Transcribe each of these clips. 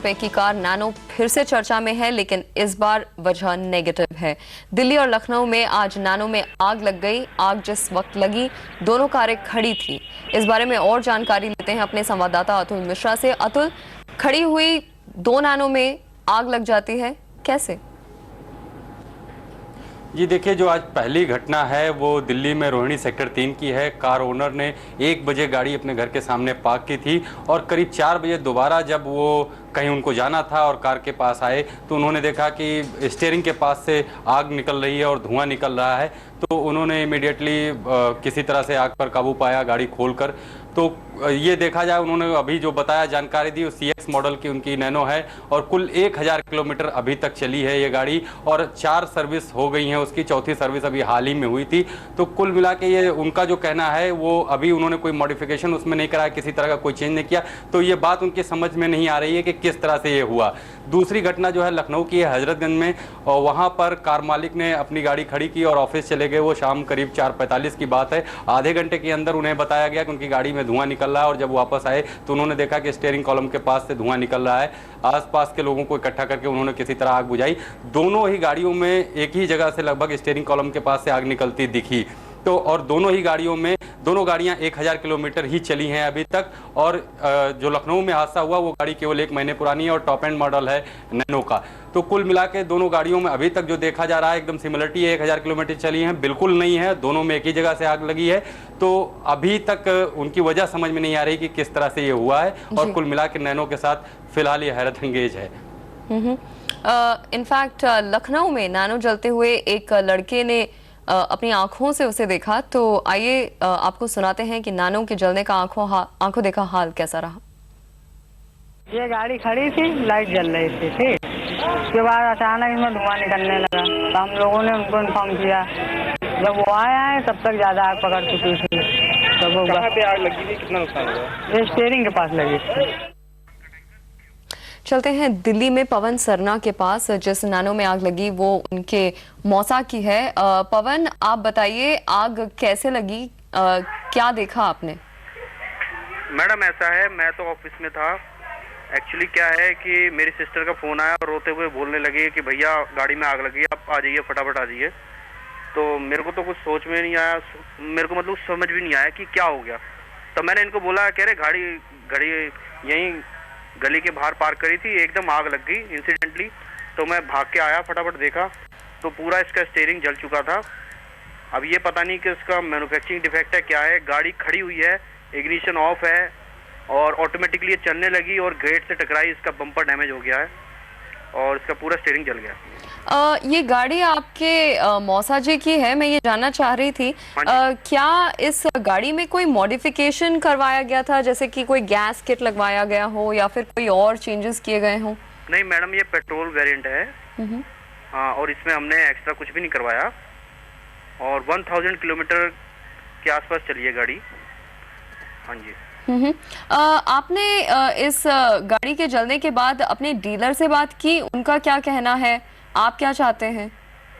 रुपए की car nano फिर से चर्चा में है, लेकिन इस बार वजह नेगेटिव है। दिल्ली और लखनऊ में आज नैनो में आग लग गई। आग जिस वक्त लगी दोनों कारें खड़ी थी। इस बारे में और जानकारी लेते हैं अपने संवाददाता अतुल मिश्रा से। अतुल, खड़ी हुई दो नैनो में आग लग जाती है, कैसे? जी देखिए, जो आज पहली घटना है वो दिल्ली में रोहिणी सेक्टर 3 की है। कार ओनर ने 1 बजे गाड़ी अपने घर के सामने पार्क की थी और करीब 4 बजे दोबारा जब वो कहीं उनको जाना था और कार के पास आए तो उन्होंने देखा कि स्टीयरिंग के पास से आग निकल रही है और धुआं निकल रहा है। तो उन्होंने इमीडिएटली किसी तरह से आग पर काबू पाया गाड़ी खोलकर। तो ये देखा जाए, उन्होंने अभी जो बताया जानकारी दी, वो CX मॉडल की उनकी नैनो है और कुल 1000 किलोमीटर अभी तक चली है ये गाड़ी और 4 सर्विस हो गई हैं उसकी, चौथी सर्विस अभी हाल ही में हुई थी। तो कुल मिला के ये उनका जो कहना है वो अभी उन्होंने कोई मॉडिफिकेशन उसमें नहीं कराया, किसी तरह का कोई चेंज नहीं किया। तो ये बात उनकी समझ में नहीं आ रही है कि किस तरह से ये हुआ। दूसरी घटना जो है लखनऊ की है, हजरतगंज में, और वहाँ पर कार मालिक ने अपनी गाड़ी खड़ी की और ऑफिस चले गए। वो शाम करीब 4:45 की बात है। आधे घंटे के अंदर उन्हें बताया गया कि उनकी गाड़ी में धुआं निकल रहा है और जब वापस आए तो उन्होंने देखा कि स्टीयरिंग कॉलम के पास से धुआं निकल रहा है। आसपास के लोगों को इकट्ठा करके उन्होंने किसी तरह आग बुझाई। दोनों ही गाड़ियों में एक ही जगह से लगभग स्टीयरिंग कॉलम के पास से आग निकलती दिखी। तो और दोनों गाड़ियां 1000 किलोमीटर ही चली हैं अभी तक। और जो लखनऊ में हादसा हुआ वो गाड़ी केवल 1 महीने पुरानी है और टॉप एंड मॉडल है नैनो का। तो कुल मिला के दोनों गाड़ियों में अभी तक जो देखा जा रहा है एकदम सिमिलरिटी है। 1000 किलोमीटर चली हैं, बिल्कुल नहीं है। दोनों में एक ही जगह से आग लगी है। तो अभी तक उनकी वजह समझ में नहीं आ रही कि किस तरह से ये हुआ है। और कुल मिला के नैनो के साथ फिलहाल ये हैरत अंगेज है। इनफैक्ट लखनऊ में नैनो जलते हुए एक लड़के ने अपनी आंखों से उसे देखा। तो आइए आपको सुनाते हैं कि नैनो के जलने का आंखों देखा हाल कैसा रहा। ये गाड़ी खड़ी थी, लाइट जल रही थी, ठीक। उसके बाद अचानक इसमें धुआं निकलने लगा तो हम लोगों ने उनको इन्फॉर्म किया। जब वो आए तब तक ज्यादा आग पकड़ चुकी थी। तो वो कहाँ पे आग लगी थी, कितना नुकसान हुआ? ये स्टीयरिंग के पास लगी थी। चलते हैं दिल्ली में पवन सरना के पास। जिस नैनो में आग लगी वो उनके मौसा की है। पवन, आप बताइए आग कैसे लगी, क्या देखा आपने? मैडम ऐसा है, मैं तो ऑफिस में था। एक्चुअली क्या है कि मेरी सिस्टर का फोन आया और रोते हुए बोलने लगे कि भैया गाड़ी में आग लगी, आप आ जाइए, फटाफट आ जाइए। तो मेरे को तो कुछ सोच में नहीं आया, मेरे को मतलब समझ भी नहीं आया कि क्या हो गया। तो मैंने इनको बोला, कह रहे गाड़ी यहीं गली के बाहर पार्क करी थी, एकदम आग लग गई इंसिडेंटली। तो मैं भाग के आया, फटाफट देखा तो पूरा इसका स्टीयरिंग जल चुका था। अब ये पता नहीं कि इसका मैन्युफैक्चरिंग डिफेक्ट है क्या है। गाड़ी खड़ी हुई है, इग्निशन ऑफ है और ऑटोमेटिकली ये चलने लगी और गेट से टकराई, इसका बम्पर डैमेज हो गया है और इसका पूरा स्टीयरिंग जल गया। ये गाड़ी आपके मौसा जी की है, मैं ये जानना चाह रही थी क्या इस गाड़ी में कोई मॉडिफिकेशन करवाया गया था, जैसे कि कोई गैस किट लगवाया गया हो या फिर कोई और चेंजेस किए गए हों? नहीं मैडम, ये पेट्रोल वेरिएंट है। हाँ, और इसमें हमने एक्स्ट्रा कुछ भी नहीं करवाया और 1000 किलोमीटर के आसपास चली है गाड़ी। हाँ जी। आपने इस गाड़ी के जलने के बाद अपने डीलर से बात की, उनका क्या कहना है, आप क्या चाहते हैं?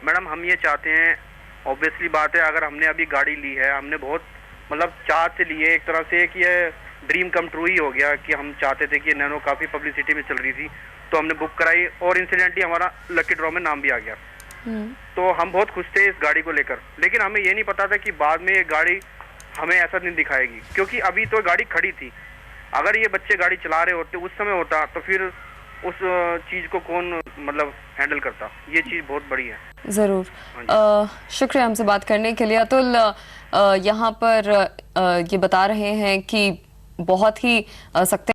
मैडम हम ये चाहते हैं, ऑब्वियसली बात है, अगर हमने अभी गाड़ी ली है, हमने बहुत मतलब चाह से ली है एक तरह से कि ये ड्रीम कम ट्रू ही हो गया कि हम चाहते थे कि नैनो काफ़ी पब्लिसिटी में चल रही थी तो हमने बुक कराई और इंसिडेंटली हमारा लकी ड्रॉ में नाम भी आ गया। तो हम बहुत खुश थे इस गाड़ी को लेकर, लेकिन हमें ये नहीं पता था कि बाद में ये गाड़ी हमें ऐसा नहीं दिखाएगी, क्योंकि अभी तो गाड़ी खड़ी थी। अगर ये बच्चे गाड़ी चला रहे होते उस समय होता तो फिर उस चीज को कौन मतलब हैंडल करता। ये चीज बहुत बड़ी है। जरूर, शुक्रिया हमसे बात करने के लिए। अतुल यहाँ पर ये बता रहे हैं कि बहुत ही सख्त